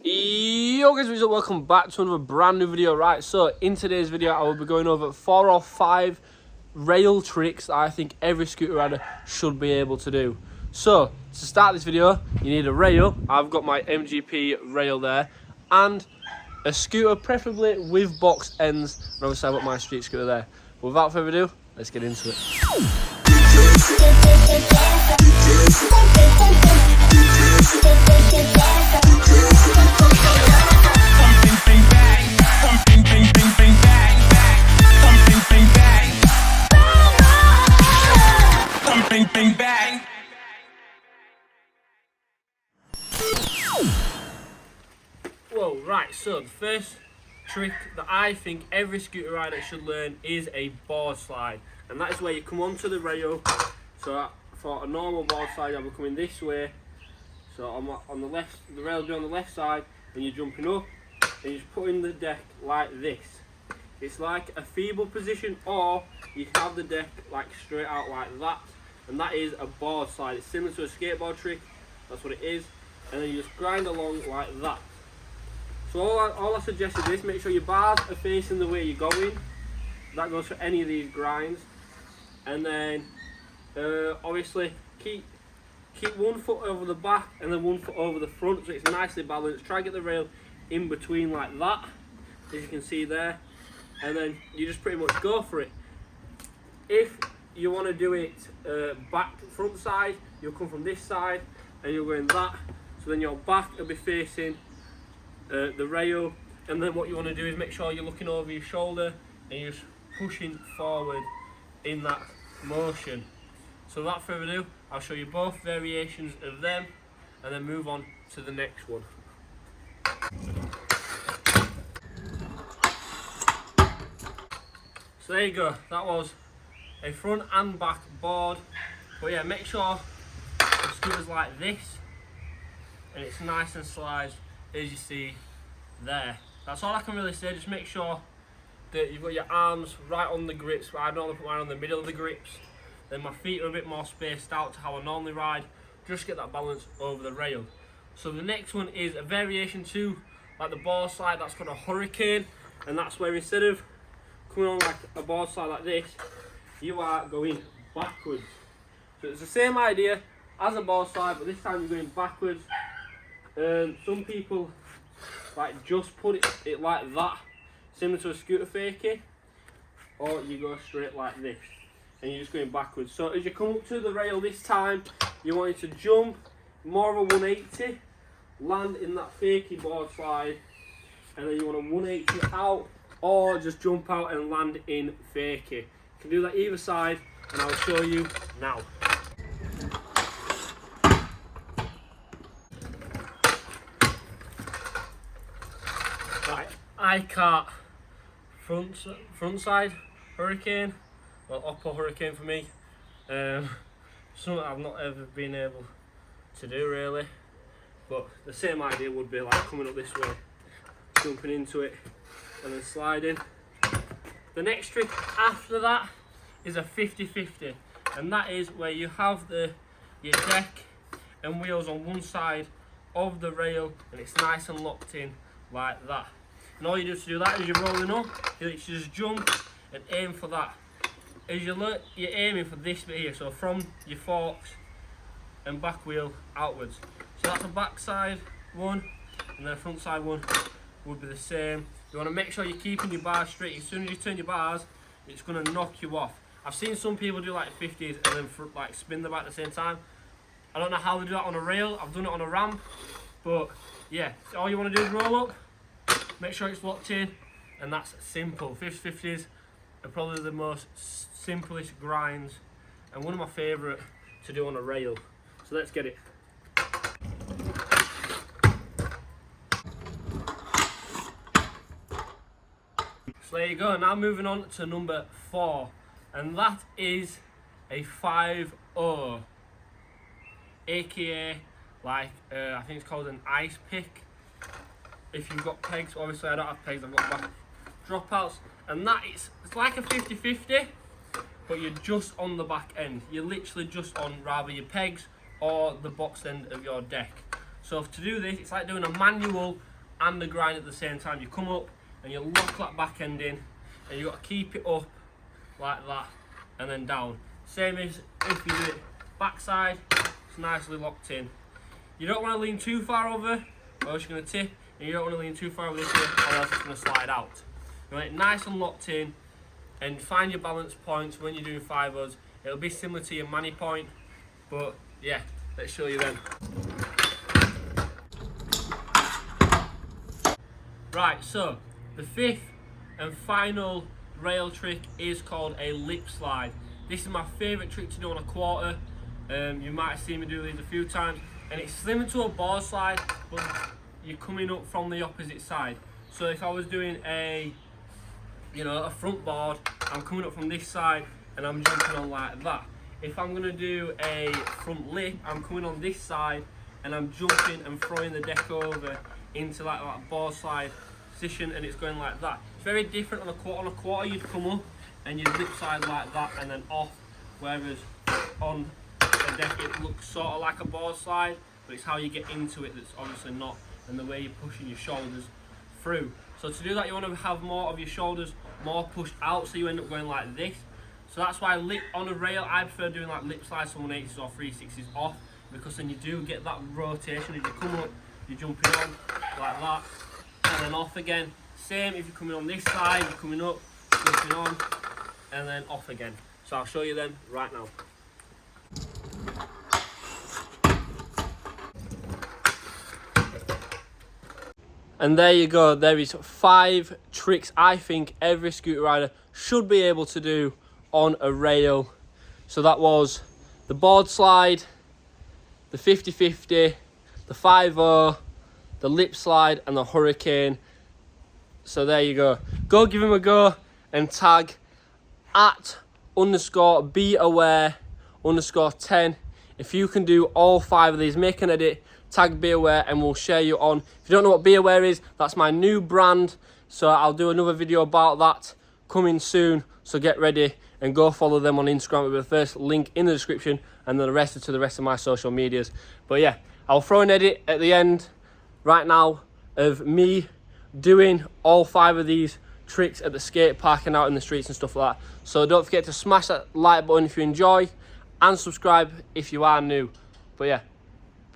Yo guys, what's up? Welcome back to another brand new video. Right, so in today's video I will be going over 4 or 5 rail tricks that I think every scooter rider should be able to do. So to start this video, you need a rail. I've got my MGP rail there, and a scooter preferably with box ends, and obviously I've got my street scooter there. But without further ado, let's get into it. Bang, bang. Whoa, right, so the first trick that I think every scooter rider should learn is a board slide. And that is where you come onto the rail. So for a normal board slide, I'll be coming this way. So on the left, the rail will be on the left side, and you're jumping up, and you're just putting the deck like this. It's like a feeble position, or you can have the deck like straight out like that. And that is a board slide. It's similar to a skateboard trick, that's what it is. And then you just grind along like that. So all I suggest is this: make sure your bars are facing the way you're going. That goes for any of these grinds. And then obviously keep one foot over the back and then one foot over the front, so it's nicely balanced. Try to get the rail in between like that, as you can see there. And then you just pretty much go for it. If you want to do it front side, you'll come from this side and you'll go in that, so then your back will be facing the rail. And then what you want to do is make sure you're looking over your shoulder and you're just pushing forward in that motion. So without further ado, I'll show you both variations of them and then move on to the next one. So there you go, that was a front and back board. But yeah, make sure the scooter's like this and it's nice and slides as you see there. That's all I can really say. Just make sure that you've got your arms right on the grips. I normally put mine on the middle of the grips, then my feet are a bit more spaced out to how I normally ride. Just get that balance over the rail. So the next one is a variation to like the board slide. That's called a hurricane, and that's where instead of coming on like a board slide like this, you are going backwards. So it's the same idea as a board slide, but this time you're going backwards. Some people like just put it like that, similar to a scooter fakie, or you go straight like this and you're just going backwards. So as you come up to the rail this time, you want it to jump more of a 180, land in that fakie board slide, and then you want a 180 out, or just jump out and land in fakie. You can do that either side, and I'll show you now. Right, I-cart front side hurricane, well, upper hurricane for me. Something I've not ever been able to do really, but the same idea would be like coming up this way, jumping into it, and then sliding. The next trick after that is a 50-50, and that is where you have your deck and wheels on one side of the rail, and it's nice and locked in like that. And all you do to do that is you're rolling up, you just jump and aim for that. As you're aiming for this bit here, so from your forks and back wheel outwards. So that's a back side one, and then a front side one would be the same. You want to make sure you're keeping your bars straight. As soon as you turn your bars, it's going to knock you off. I've seen some people do like 50s and then like spin the back at the same time. I don't know how they do that on a rail. I've done it on a ramp, but yeah, so all you want to do is roll up, make sure it's locked in, and that's simple. 50s are probably the most simplest grinds and one of my favourite to do on a rail. So let's get it. So there you go. Now moving on to number 4, and that is a 5-0, aka like I think it's called an ice pick. If you've got pegs, obviously I don't have pegs, I've got back dropouts, and that it's like a 50-50, but you're just on the back end. You're literally just on rather your pegs or the box end of your deck. So to do this, it's like doing a manual and the grind at the same time. You come up and you lock that back end in, and you've got to keep it up like that and then down. Same as if you do it backside, it's nicely locked in. You don't want to lean too far over or else you're going to tip, and you don't want to lean too far over this way or else it's going to slide out. You want it nice and locked in, and find your balance points when you're doing 5-0s. It'll be similar to your mani point, but yeah, let's show you then. Right, so the 5th and final rail trick is called a lip slide. This is my favourite trick to do on a quarter. You might have seen me do these a few times, and it's similar to a board slide, but you're coming up from the opposite side. So if I was doing a front board, I'm coming up from this side and I'm jumping on like that. If I'm going to do a front lip, I'm coming on this side and I'm jumping and throwing the deck over into like that board slide position, and it's going like that. It's very different on a quarter. On a quarter you'd come up and you'd lip slide like that and then off, whereas on a deck it looks sort of like a board slide, but it's how you get into it that's obviously not, and the way you're pushing your shoulders through. So to do that you want to have more of your shoulders more pushed out, so you end up going like this. So that's why on a rail I prefer doing like lip slides, 180s or 360s off, because then you do get that rotation. As you come up, you're jumping on like that and then off again. Same if you're coming on this side, you're coming up, jumping on and then off again. So I'll show you them right now. And there you go, there is 5 tricks I think every scooter rider should be able to do on a rail. So that was the board slide, the 50-50, the 5-0, the lip slide and the hurricane. So there you go. Go give him a go and tag @_beaware_10. If you can do all 5 of these, make an edit, tag Be Aware and we'll share you on. If you don't know what Be Aware is, that's my new brand. So I'll do another video about that coming soon. So get ready and go follow them on Instagram. It'll be the first link in the description, and then the rest to the rest of my social medias. But yeah, I'll throw an edit at the end right now of me doing all 5 of these tricks at the skate park and out in the streets and stuff like that. So don't forget to smash that like button if you enjoy, and subscribe if you are new. But yeah,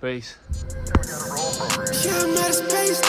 peace. Yeah, I'm out of space.